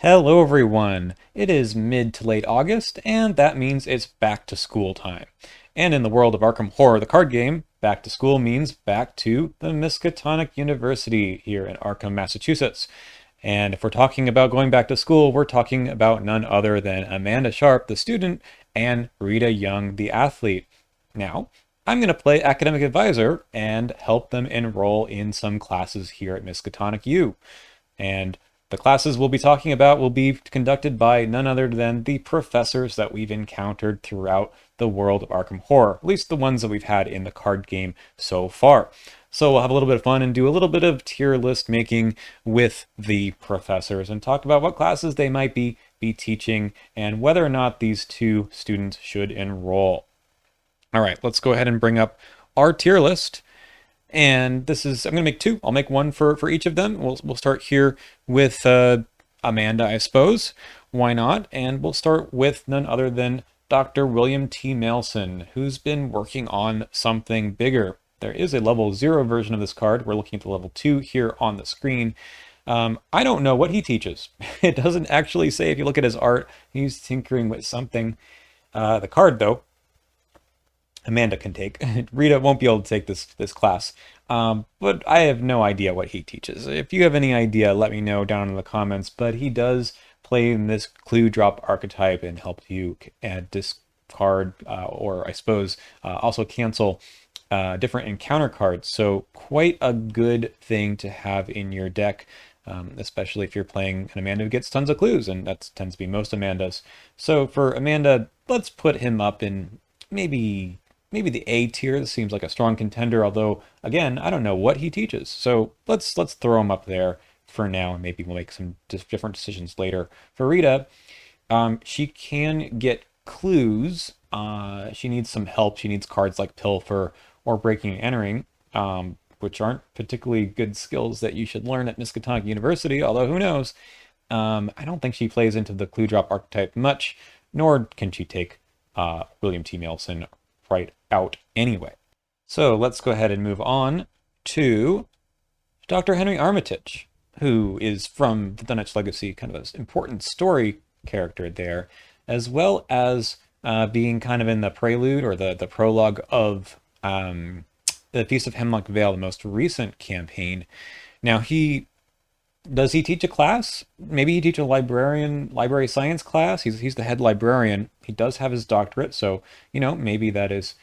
Hello everyone! It is mid to late August, and that means it's back to school time. And in the world of Arkham Horror, the card game, back to school means back to the Miskatonic University here in Arkham, Massachusetts. And if we're talking about going back to school, we're talking about none other than Amanda Sharpe, the student, and Rita Young, the athlete. Now, I'm going to play academic advisor and help them enroll in some classes here at Miskatonic U. And the classes we'll be talking about will be conducted by none other than the professors that we've encountered throughout the world of Arkham Horror, at least the ones that we've had in the card game so far. So we'll have a little bit of fun and do a little bit of tier list making with the professors and talk about what classes they might be teaching and whether or not these two students should enroll. All right, let's go ahead and bring up our tier list. And this is, I'm going to make two. I'll make one for each of them. We'll start here with Amanda, I suppose. Why not? And we'll start with none other than Dr. William T. Mailson, who's been working on something bigger. There is a level 0 version of this card. We're looking at the level 2 here on the screen. I don't know what he teaches. It doesn't actually say. If you look at his art, he's tinkering with something. The card, though, Amanda can take. Rita won't be able to take this class. But I have no idea what he teaches. If you have any idea, let me know down in the comments. But he does play in this clue drop archetype and help you discard or I suppose also cancel different encounter cards. So quite a good thing to have in your deck, especially if you're playing an Amanda who gets tons of clues, and that tends to be most Amandas. So for Amanda, let's put him up in maybe the A tier. This seems like a strong contender, although again, I don't know what he teaches. So let's throw him up there for now, and maybe we'll make some different decisions later. For Rita, she can get clues. She needs some help. She needs cards like Pilfer or Breaking and Entering, which aren't particularly good skills that you should learn at Miskatonic University, although who knows. I don't think she plays into the clue drop archetype much, nor can she take William T. Mailson right out anyway. So let's go ahead and move on to Dr. Henry Armitage, who is from the Dunwich Legacy, kind of an important story character there, as well as being kind of in the prelude or the prologue of the Feast of Hemlock Vale, the most recent campaign. Now, does he teach a class? Maybe he teach a library science class. He's the head librarian. He does have his doctorate, so maybe that is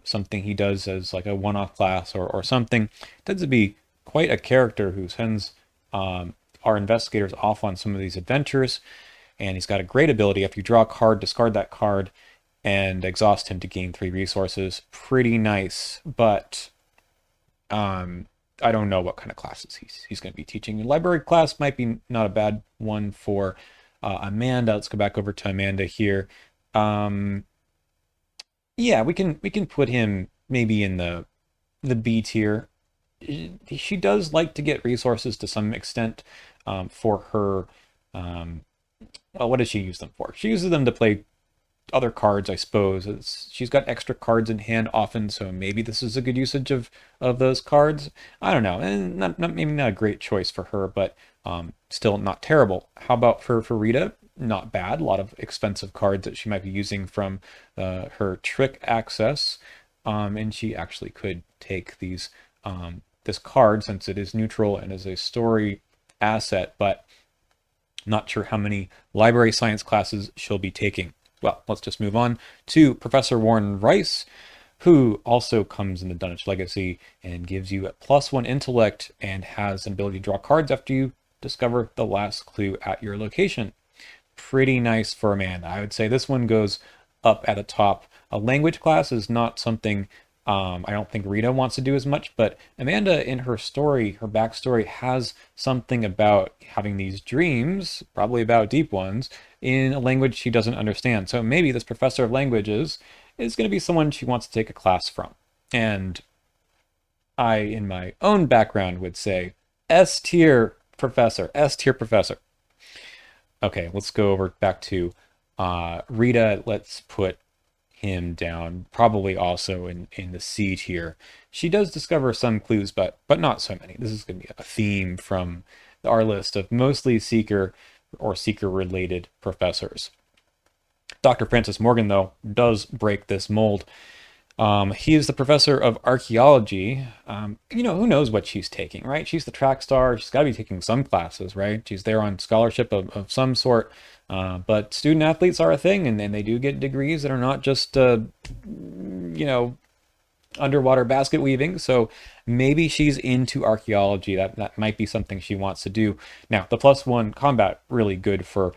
something he does as like a one-off class or something. Tends to be quite a character who sends our investigators off on some of these adventures, and he's got a great ability. If you draw a card, discard that card and exhaust him to gain 3 resources. Pretty nice, but I don't know what kind of classes he's going to be teaching. A library class might be not a bad one for Amanda. Let's go back over to Amanda here. Yeah, we can put him maybe in the B tier. She does like to get resources to some extent for her. Well, what does she use them for? She uses them to play other cards, I suppose. She's got extra cards in hand often, so maybe this is a good usage of those cards. I don't know, and maybe not a great choice for her, but still not terrible. How about for Rita? Not bad. A lot of expensive cards that she might be using from her trick access, and she actually could take this card since it is neutral and is a story asset, but not sure how many library science classes she'll be taking. Well, let's just move on to Professor Warren Rice, who also comes in the Dunwich Legacy and gives you a +1 intellect and has an ability to draw cards after you discover the last clue at your location. Pretty nice for Amanda. I would say this one goes up at the top. A language class is not something I don't think Rita wants to do as much, but Amanda in her story, her backstory, has something about having these dreams, probably about deep ones, in a language she doesn't understand. So maybe this professor of languages is going to be someone she wants to take a class from. And I, in my own background, would say S tier professor, S tier professor. Okay, let's go over back to Rita. Let's put him down, probably also in the C tier. She does discover some clues, but not so many. This is going to be a theme from our list of mostly Seeker, or seeker-related professors. Dr. Francis Morgan, though, does break this mold. He is the professor of archaeology. Who knows what she's taking, right? She's the track star. She's got to be taking some classes, right? She's there on scholarship of some sort. But student athletes are a thing, and they do get degrees that are not just, underwater basket weaving. So maybe she's into archaeology. That might be something she wants to do. Now, the +1 combat, really good for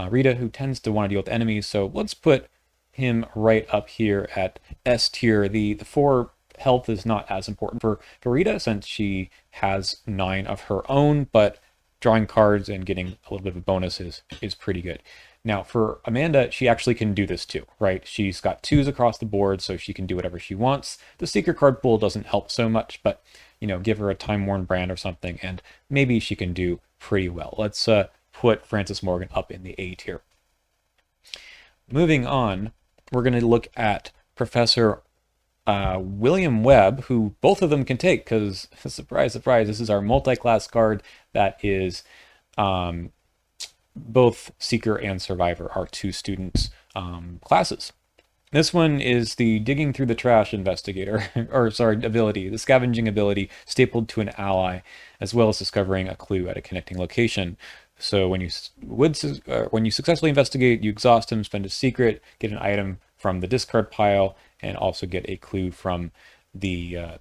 Rita, who tends to want to deal with enemies. So let's put him right up here at S tier. The 4 health is not as important for Rita since she has 9 of her own, but drawing cards and getting a little bit of a bonus is pretty good. Now for Amanda, she actually can do this too, right? She's got 2s across the board, so she can do whatever she wants. The secret card pool doesn't help so much, but give her a time-worn brand or something, and maybe she can do pretty well. Let's put Francis Morgan up in the A tier. Moving on, we're going to look at Professor William Webb, who both of them can take, because surprise, surprise, this is our multi-class card that is both Seeker and Survivor, our 2 students' classes. This one is the digging through the trash investigator, ability, the scavenging ability stapled to an ally, as well as discovering a clue at a connecting location. So when you successfully investigate, you exhaust him, spend a secret, get an item from the discard pile, and also get a clue from the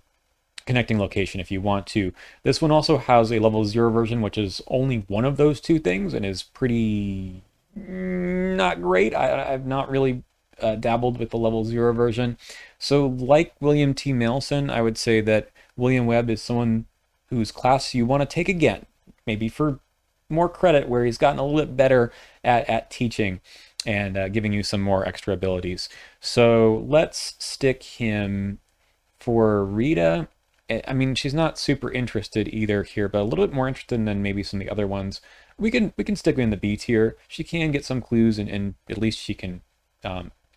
connecting location if you want to. This one also has a level 0 version, which is only one of those 2 things and is pretty not great. I've not really dabbled with the level 0 version. So like William T. Mailson, I would say that William Webb is someone whose class you want to take again, maybe for more credit, where he's gotten a little bit better at teaching and giving you some more extra abilities. So let's stick him for Rita. I mean, she's not super interested either here, but a little bit more interested than maybe some of the other ones. We can stick her in the B tier. She can get some clues, and at least she can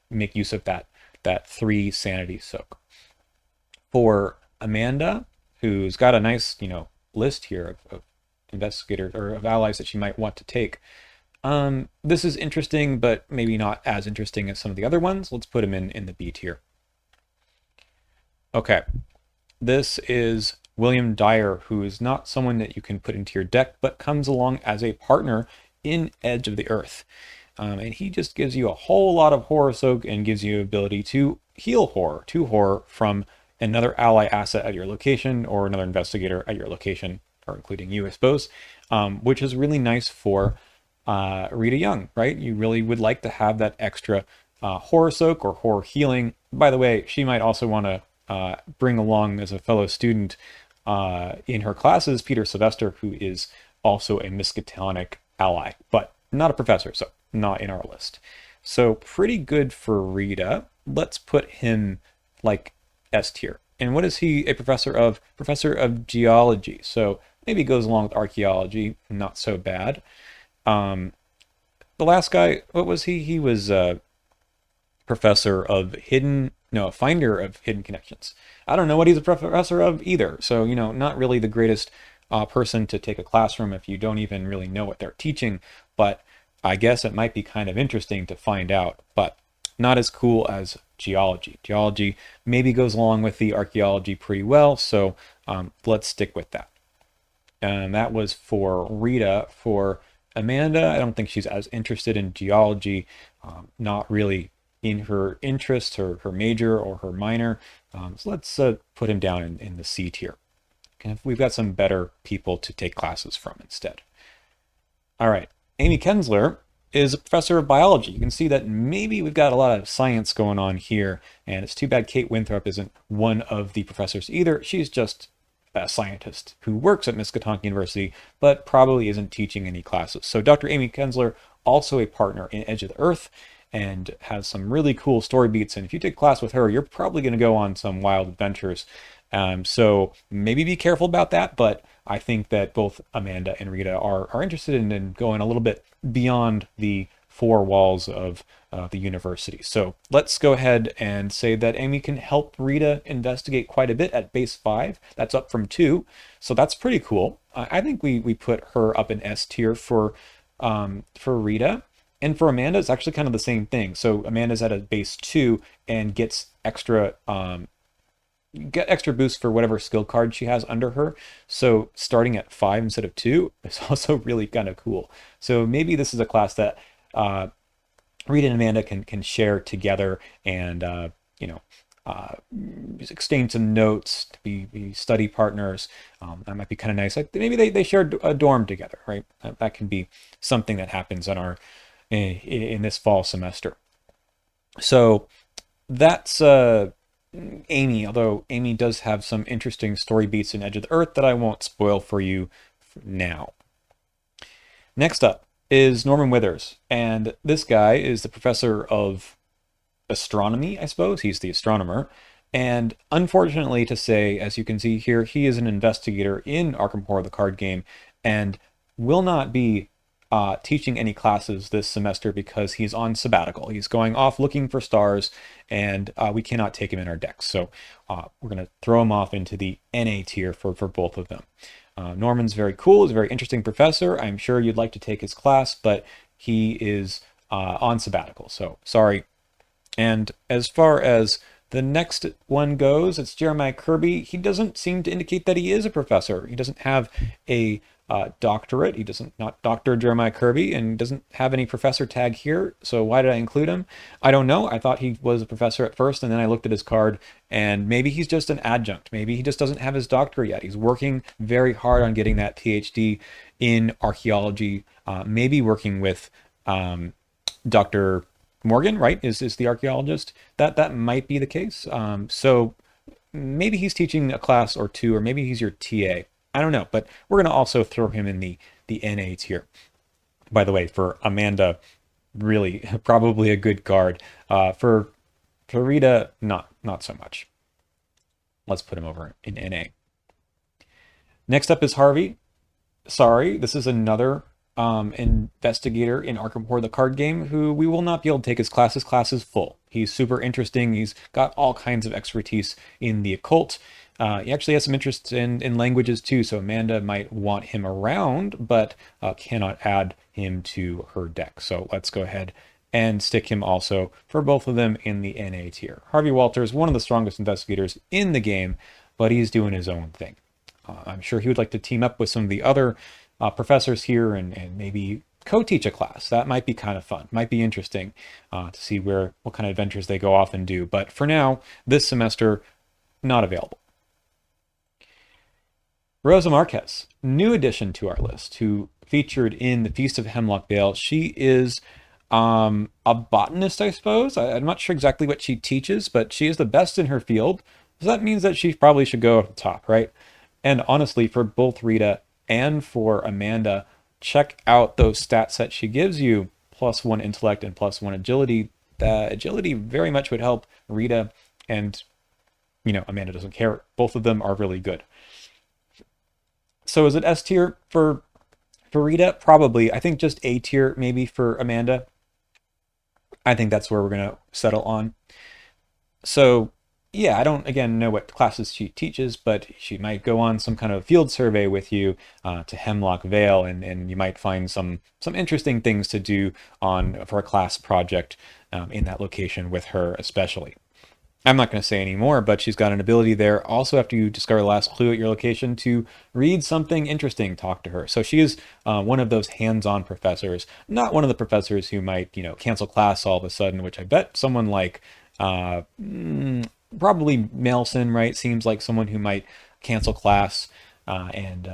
make use of that 3 sanity soak. For Amanda, who's got a nice list here of investigators or of allies that she might want to take. This is interesting, but maybe not as interesting as some of the other ones. Let's put him in the B tier. Okay. This is William Dyer, who is not someone that you can put into your deck, but comes along as a partner in Edge of the Earth. And he just gives you a whole lot of horror soak and gives you ability to heal horror, 2 horror from another ally asset at your location or another investigator at your location, or including you, I suppose, which is really nice for Rita Young, right? You really would like to have that extra horror soak or horror healing. By the way, she might also want to bring along as a fellow student in her classes Peter Sylvester, who is also a Miskatonic ally, but not a professor, so not in our list. So pretty good for Rita. Let's put him like S tier. And what is he a professor of? Professor of geology. So maybe goes along with archaeology, not so bad. The last guy, what was he? He was a professor of finder of hidden connections. I don't know what he's a professor of either. So, not really the greatest person to take a classroom if you don't even really know what they're teaching. But I guess it might be kind of interesting to find out, but not as cool as geology. Geology maybe goes along with the archaeology pretty well. So let's stick with that. And that was for Rita. For Amanda, I don't think she's as interested in geology, not really in her interest, her major or her minor. So let's put him down in the C tier. We've got some better people to take classes from instead. All right, Amy Kensler is a professor of biology. You can see that maybe we've got a lot of science going on here, and it's too bad Kate Winthrop isn't one of the professors either. She's just a scientist who works at Miskatonic University, but probably isn't teaching any classes. So Dr. Amy Kensler, also a partner in Edge of the Earth, and has some really cool story beats. And if you take class with her, you're probably going to go on some wild adventures. So maybe be careful about that, but I think that both Amanda and Rita are interested in going a little bit beyond the 4 walls of the university. So let's go ahead and say that Amy can help Rita investigate quite a bit at base 5. That's up from 2. So that's pretty cool. I think we put her up in S tier for for Rita. And for Amanda, it's actually kind of the same thing. So Amanda's at a base 2 and gets extra boost for whatever skill card she has under her. So starting at 5 instead of 2 is also really kind of cool. So maybe this is a class that Rita and Amanda can share together and exchange some notes to be study partners. That might be kind of nice. Like maybe they shared a dorm together, right? That can be something that happens in this fall semester. So that's Amy, although Amy does have some interesting story beats in Edge of the Earth that I won't spoil for you now. Next up is Norman Withers, and this guy is the professor of astronomy, I suppose. He's the astronomer. And unfortunately to say, as you can see here, he is an investigator in Arkham Horror, the card game, and will not be teaching any classes this semester because he's on sabbatical. He's going off looking for stars, and we cannot take him in our decks. So we're going to throw him off into the NA tier for both of them. Norman's very cool. He's a very interesting professor. I'm sure you'd like to take his class, but he is on sabbatical. So sorry. And as far as the next one goes, it's Jeremiah Kirby. He doesn't seem to indicate that he is a professor. He doesn't have a doctorate. He doesn't, not Dr. Jeremiah Kirby, and doesn't have any professor tag here. So why did I include him? I don't know. I thought he was a professor at first, and then I looked at his card, and maybe he's just an adjunct. Maybe he just doesn't have his doctorate yet. He's working very hard on getting that PhD in archaeology, maybe working with Dr. Morgan, right, is the archaeologist. That might be the case. So maybe he's teaching a class or two, or maybe he's your TA. I don't know, but we're going to also throw him in the NA tier. By the way, for Amanda, really probably a good card. For Rita, not so much. Let's put him over in NA. Next up is Harvey. Sorry, this is another investigator in Arkham Horror, the card game, who we will not be able to take his class. His class is full. He's super interesting. He's got all kinds of expertise in the occult. He actually has some interest in languages too, so Amanda might want him around, but cannot add him to her deck. So let's go ahead and stick him also for both of them in the NA tier. Harvey Walters, one of the strongest investigators in the game, but he's doing his own thing. I'm sure he would like to team up with some of the other professors here and maybe co-teach a class. That might be kind of fun. Might be interesting to see what kind of adventures they go off and do. But for now, this semester, not available. Rosa Marquez, new addition to our list, who featured in the Feast of Hemlock Vale. She is a botanist, I suppose. I'm not sure exactly what she teaches, but she is the best in her field. So that means that she probably should go at the top, right? And honestly, for both Rita and for Amanda, check out those stats that she gives you. +1 intellect and +1 agility. The agility very much would help Rita, and Amanda doesn't care. Both of them are really good. So is it S tier for Rita? Probably. I think just A tier maybe for Amanda. I think that's where we're going to settle on. So yeah, I don't, again, know what classes she teaches, but she might go on some kind of field survey with you to Hemlock Vale, and you might find some interesting things to do for a class project in that location with her especially. I'm not going to say any more, but she's got an ability there. Also, after you discover the last clue at your location, to read something interesting, talk to her. So she is one of those hands-on professors, not one of the professors who might, cancel class all of a sudden, which I bet someone like probably Melson, right? Seems like someone who might cancel class, and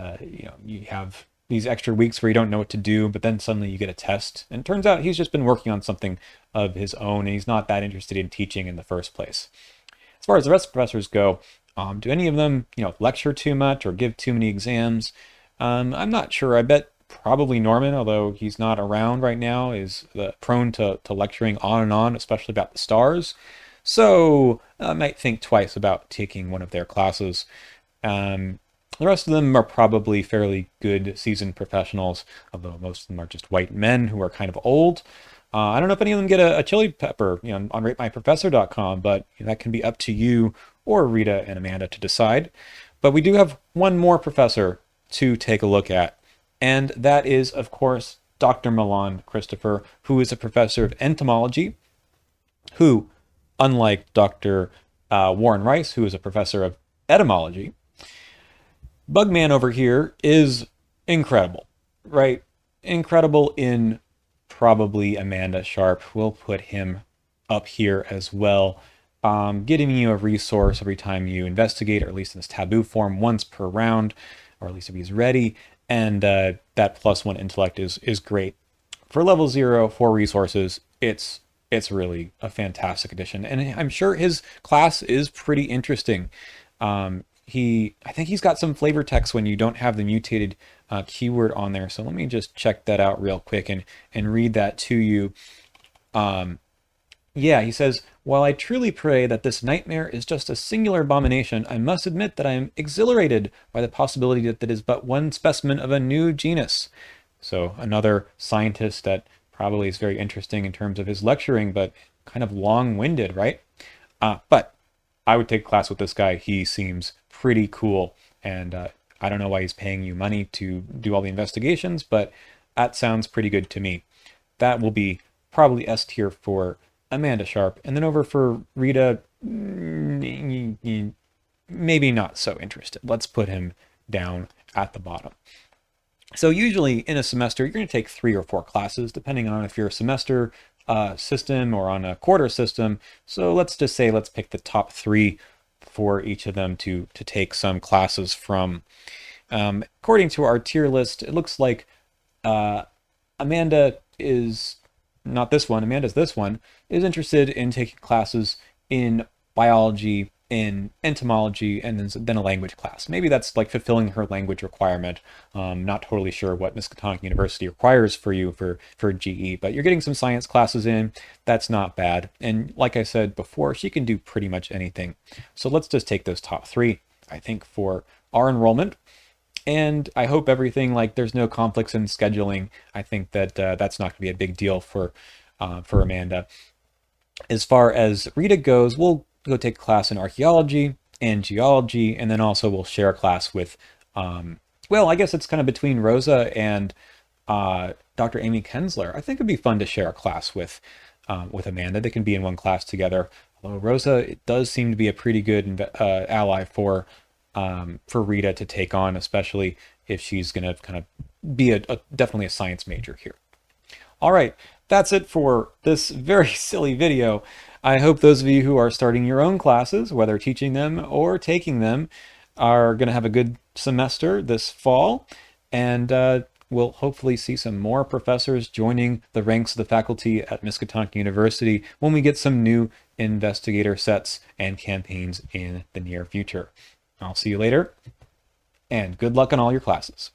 you have these extra weeks where you don't know what to do, but then suddenly you get a test. And it turns out he's just been working on something of his own, and he's not that interested in teaching in the first place. As far as the rest of the professors go, do any of them, lecture too much or give too many exams? I'm not sure. I bet probably Norman, although he's not around right now, is prone to lecturing on and on, especially about the stars. So I might think twice about taking one of their classes. The rest of them are probably fairly good seasoned professionals, although most of them are just white men who are kind of old. I don't know if any of them get a chili pepper on ratemyprofessor.com, but that can be up to you or Rita and Amanda to decide. But we do have one more professor to take a look at, and that is, of course, Dr. Milan Christopher, who is a professor of entomology, who, unlike Dr. Warren Rice, who is a professor of etymology, Bugman over here is incredible, right? Incredible in probably Amanda Sharpe. We'll put him up here as well. Getting you a resource every time you investigate, or at least in this taboo form, once per round, or at least if he's ready. And that +1 intellect is great. For level 0, 4 resources, it's really a fantastic addition. And I'm sure his class is pretty interesting. I think he's got some flavor text when you don't have the mutated keyword on there. So let me just check that out real quick and read that to you. Yeah, he says, while I truly pray that this nightmare is just a singular abomination, I must admit that I am exhilarated by the possibility that it is but one specimen of a new genus. So another scientist that probably is very interesting in terms of his lecturing, but kind of long-winded, right? But I would take a class with this guy. He seems pretty cool, and I don't know why he's paying you money to do all the investigations, but that sounds pretty good to me. That will be probably S tier for Amanda Sharpe, and then over for Rita, maybe not so interested. Let's put him down at the bottom. So usually in a semester, you're going to take 3 or 4 classes, depending on if you're a semester system or on a quarter system. So let's just say, let's pick the top 3 for each of them to take some classes from. According to our tier list, it looks like Amanda is not this one, Amanda's this one, is interested in taking classes in biology, in entomology, and then a language class. Maybe that's like fulfilling her language requirement. Not totally sure what Miskatonic University requires for you for GE, but you're getting some science classes in. That's not bad. And like I said before, she can do pretty much anything. So let's just take those top 3, I think, for our enrollment. And I hope everything, like there's no conflicts in scheduling. I think that that's not going to be a big deal for Amanda. As far as Rita goes, we'll go take a class in archaeology and geology, and then also we'll share a class with, well, I guess it's kind of between Rosa and Dr. Amy Kensler. I think it'd be fun to share a class with Amanda. They can be in one class together. Although Rosa, it does seem to be a pretty good ally for Rita to take on, especially if she's going to kind of be definitely a science major here. All right, that's it for this very silly video. I hope those of you who are starting your own classes, whether teaching them or taking them, are going to have a good semester this fall, and we'll hopefully see some more professors joining the ranks of the faculty at Miskatonic University when we get some new investigator sets and campaigns in the near future. I'll see you later, and good luck on all your classes.